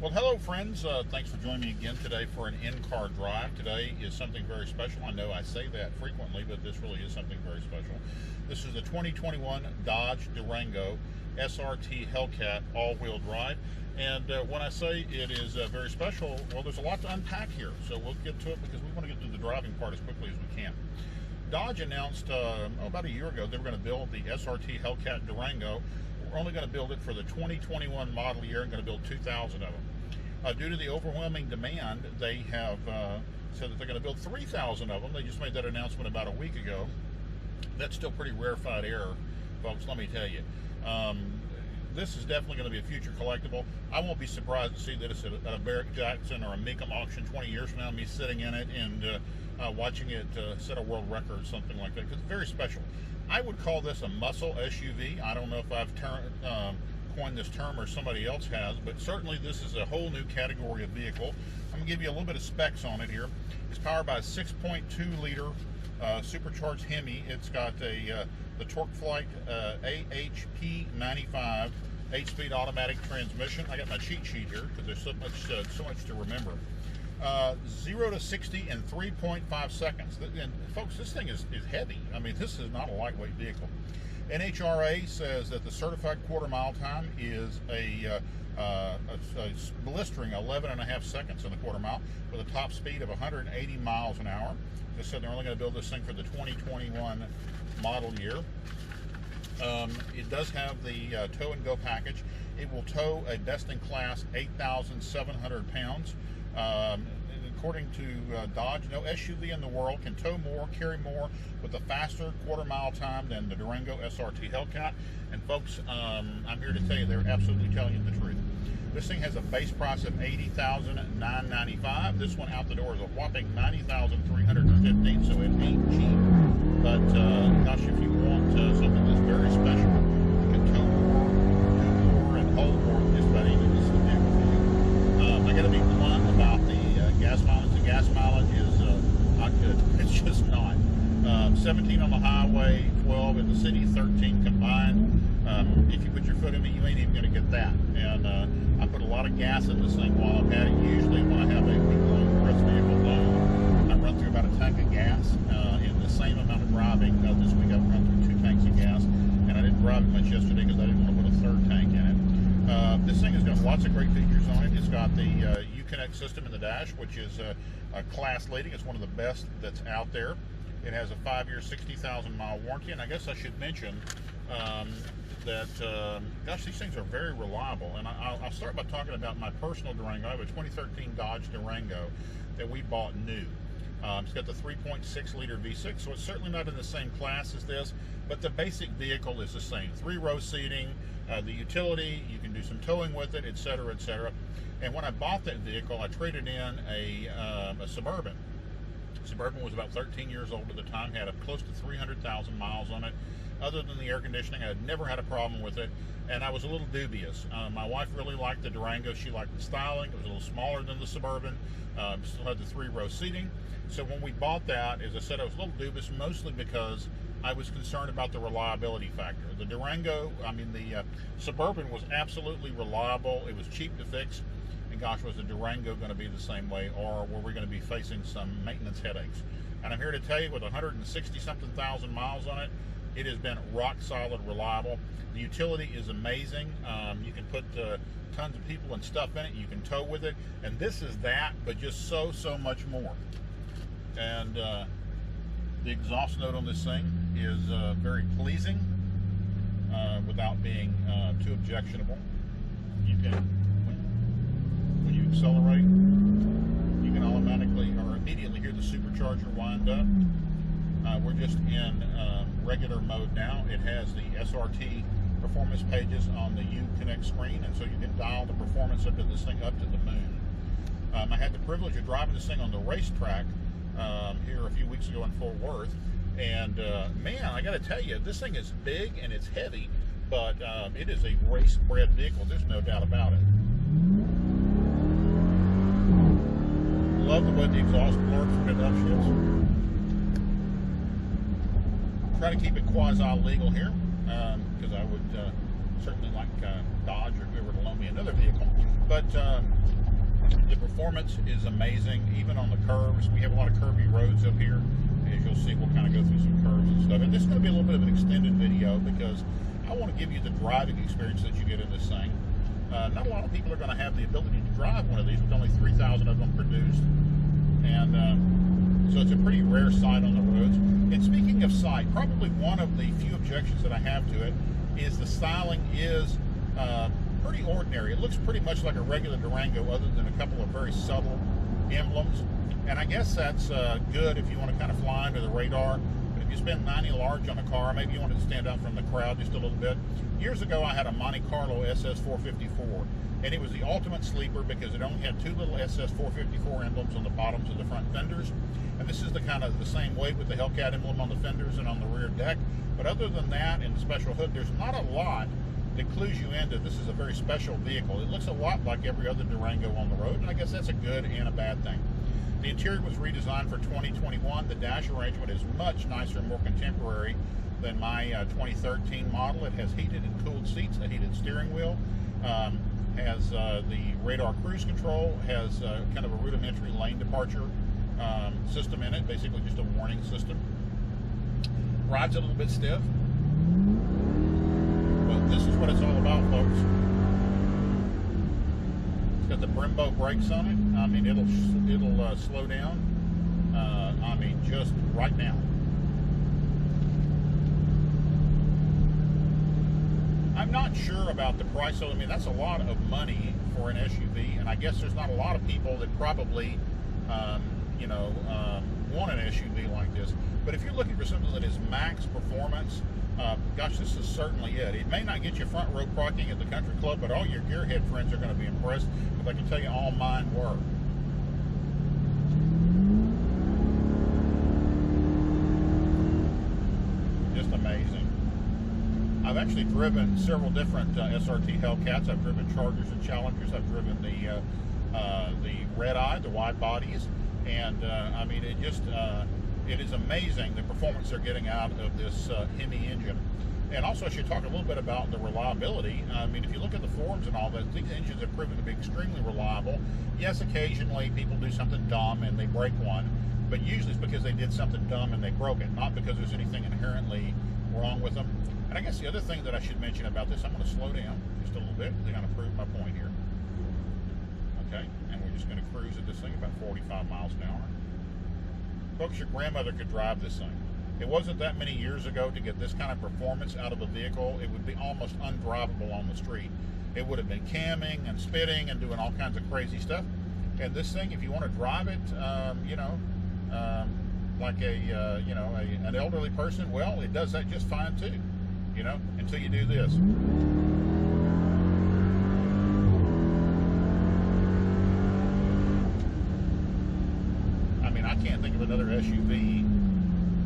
Well, hello friends. Thanks for joining me again today for an in-car drive. Today is something very special. I know I say that frequently, but this really is something very special. This is the 2021 Dodge Durango SRT Hellcat all-wheel drive. And when I say it is very special, well, there's a lot to unpack here. So we'll get to it because we want to get through the driving part as quickly as we can. Dodge announced about a year ago they were going to build the SRT Hellcat Durango. We're only going to build it for the 2021 model year and going to build 2,000 of them. Due to the overwhelming demand, they have said that they're going to build 3,000 of them. They just made that announcement about a week ago. That's still pretty rarefied air, folks, let me tell you. This is definitely going to be a future collectible. I won't be surprised to see that it's at a Barrett Jackson or a Mecum auction 20 years from now, me sitting in it and watching it set a world record or something like that, because it's very special. I would call this a muscle SUV. I don't know if I've coined this term or somebody else has, but certainly this is a whole new category of vehicle. I'm going to give you a little bit of specs on it here. It's powered by a 6.2 liter supercharged Hemi. It's got the Torque Flight AHP95 8-speed automatic transmission. I got my cheat sheet here because there's so much to remember. 0 to 60 in 3.5 seconds. And folks, this thing is heavy. I mean, this is not a lightweight vehicle. NHRA says that the certified quarter mile time is a blistering 11.5 seconds in the quarter mile with a top speed of 180 miles an hour. They said they're only going to build this thing for the 2021 model year. It does have the tow and go package. It will tow a best-in-class 8,700 pounds. According to Dodge, no SUV in the world can tow more, carry more with a faster quarter mile time than the Durango SRT Hellcat. And folks, I'm here to tell you they're absolutely telling you the truth. This thing has a base price of $80,995. This one out the door is a whopping $90,315, so it ain't cheap. But gosh, if you want something that's very special, you can tow more, do more, and hold more than just about anything. This is the vehicle for you. I got to be blunt about the gas mileage. The gas mileage is not good. It's just not. 17 on the highway, 12 in the city, 13 combined. If you put your foot in it, you ain't even going to get that. And I put a lot of gas in this thing while I've had it. Usually when I have a week loan, rest vehicle loan, I run through about a tank of gas in the same amount of driving. This week I've run through 2 tanks of gas, and I didn't drive it much yesterday because I didn't want to put a third tank in it. This thing has got lots of great features on it. It's got the Uconnect system in the dash, which is class leading. It's one of the best that's out there. It has a 5-year, 60,000 mile warranty, and I guess I should mention that, gosh, these things are very reliable. And I'll start by talking about my personal Durango. I have a 2013 Dodge Durango that we bought new. It's got the 3.6 liter V6, so it's certainly not in the same class as this, but the basic vehicle is the same. 3-row seating, the utility, you can do some towing with it, etc., etc. And when I bought that vehicle, I traded in a Suburban. Suburban was about 13 years old at the time, had close to 300,000 miles on it. Other than the air conditioning, I had never had a problem with it, and I was a little dubious. My wife really liked the Durango. She liked the styling. It was a little smaller than the Suburban. Still had the 3-row seating. So when we bought that, as I said, I was a little dubious, mostly because I was concerned about the reliability factor. The Durango, the Suburban was absolutely reliable. It was cheap to fix. And gosh, was the Durango going to be the same way, or were we going to be facing some maintenance headaches? And I'm here to tell you, with 160-something thousand miles on it, it has been rock solid reliable. The utility is amazing. You can put tons of people and stuff in it. You can tow with it. And this is that, but just so much more. And the exhaust note on this thing is very pleasing without being too objectionable. You can, when you accelerate, you can automatically or immediately hear the supercharger wind up. We're just in regular mode now. It has the SRT performance pages on the Uconnect screen, and so you can dial the performance up to this thing up to the moon. I had the privilege of driving this thing on the racetrack here a few weeks ago in Fort Worth, and man, I got to tell you, this thing is big and it's heavy, but it is a race-bred vehicle. There's no doubt about it. Love the way the exhaust blurts when it upshifts. Try to keep it quasi-legal here, because I would certainly like Dodge or whoever to loan me another vehicle. But the performance is amazing, even on the curves. We have a lot of curvy roads up here. As you'll see, we'll kind of go through some curves and stuff. And this is going to be a little bit of an extended video because I want to give you the driving experience that you get in this thing. Not a lot of people are going to have the ability to drive one of these with only 3,000 of them produced. And so it's a pretty rare sight on the roads. And speaking of sight, probably one of the few objections that I have to it is the styling is pretty ordinary. It looks pretty much like a regular Durango other than a couple of very subtle emblems. And I guess that's good if you want to kind of fly under the radar. But if you spend 90 large on a car, maybe you want to stand out from the crowd just a little bit. Years ago, I had a Monte Carlo SS454, and it was the ultimate sleeper because it only had two little SS454 emblems on the bottoms of the front fenders. And this is the kind of the same weight with the Hellcat emblem on the fenders and on the rear deck. But other than that, and the special hood, there's not a lot that clues you in that this is a very special vehicle. It looks a lot like every other Durango on the road, and I guess that's a good and a bad thing. The interior was redesigned for 2021. The dash arrangement is much nicer and more contemporary than my 2013 model. It has heated and cooled seats, a heated steering wheel, has the radar cruise control, has kind of a rudimentary lane departure system in it, basically just a warning system. Rides a little bit stiff, but this is what it's all about, folks. It's got the Brembo brakes on it. I mean, it'll slow down. I mean, just right now. I'm not sure about the price. So I mean, that's a lot of money for an SUV, and I guess there's not a lot of people that probably, want an SUV like this. But if you're looking for something that is max performance, gosh, this is certainly it. It may not get you front row parking at the country club, but all your gearhead friends are going to be impressed. Because I can tell you, all mine were. Just amazing. I've actually driven several different SRT Hellcats. I've driven Chargers and Challengers. I've driven the Red Eye, the wide bodies, and I mean, it just it is amazing the performance they're getting out of this Hemi engine. And also, I should talk a little bit about the reliability. I mean, if you look at the forums and all that, these engines have proven to be extremely reliable. Yes, occasionally people do something dumb and they break one, but usually it's because they did something dumb and they broke it, not because there's anything inherently wrong with them. And I guess the other thing that I should mention about this, I'm going to slow down just a little bit to kind of prove my point here. Okay, and we're just going to cruise at this thing about 45 miles an hour. Folks, your grandmother could drive this thing. It wasn't that many years ago to get this kind of performance out of a vehicle. It would be almost undrivable on the street. It would have been camming and spitting and doing all kinds of crazy stuff. And this thing, if you want to drive it, like an elderly person, well, it does that just fine too. Until you do this. I mean, I can't think of another SUV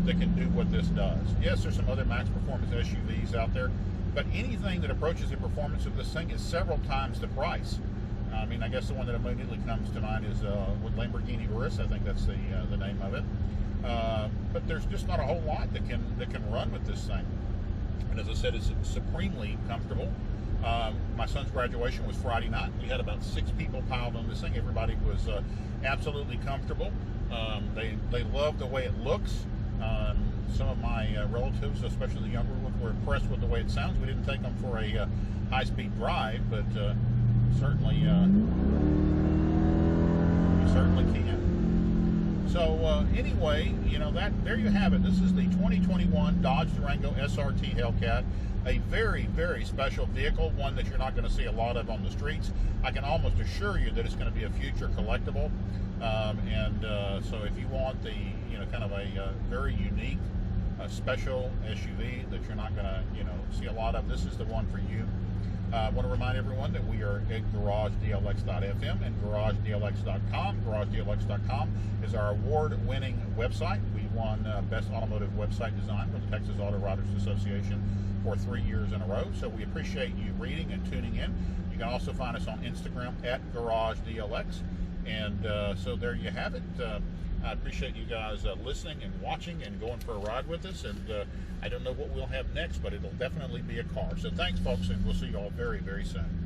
that can do what this does. Yes, there's some other max performance SUVs out there, but anything that approaches the performance of this thing is several times the price. I mean, I guess the one that immediately comes to mind is with Lamborghini Urus. I think that's the name of it. But there's just not a whole lot that can run with this thing. And as I said, it's supremely comfortable. My son's graduation was Friday night. We had about 6 people piled on this thing. Everybody was absolutely comfortable. They love the way it looks. Some of my relatives, especially the younger ones, were impressed with the way it sounds. We didn't take them for a high-speed drive, but certainly you certainly can. So anyway, there you have it. This is the 2021 Dodge Durango SRT Hellcat, a very, very special vehicle, one that you're not going to see a lot of on the streets. I can almost assure you that it's going to be a future collectible. So if you want the, kind of a very unique, special SUV that you're not going to, see a lot of, this is the one for you. I want to remind everyone that we are at GarageDLX.fm and GarageDLX.com. GarageDLX.com is our award-winning website. We won Best Automotive Website Design from the Texas Auto Writers Association for 3 years in a row. So we appreciate you reading and tuning in. You can also find us on Instagram at GarageDLX. And so there you have it. I appreciate you guys listening and watching and going for a ride with us. And I don't know what we'll have next, but it'll definitely be a car. So thanks, folks, and we'll see you all very, very soon.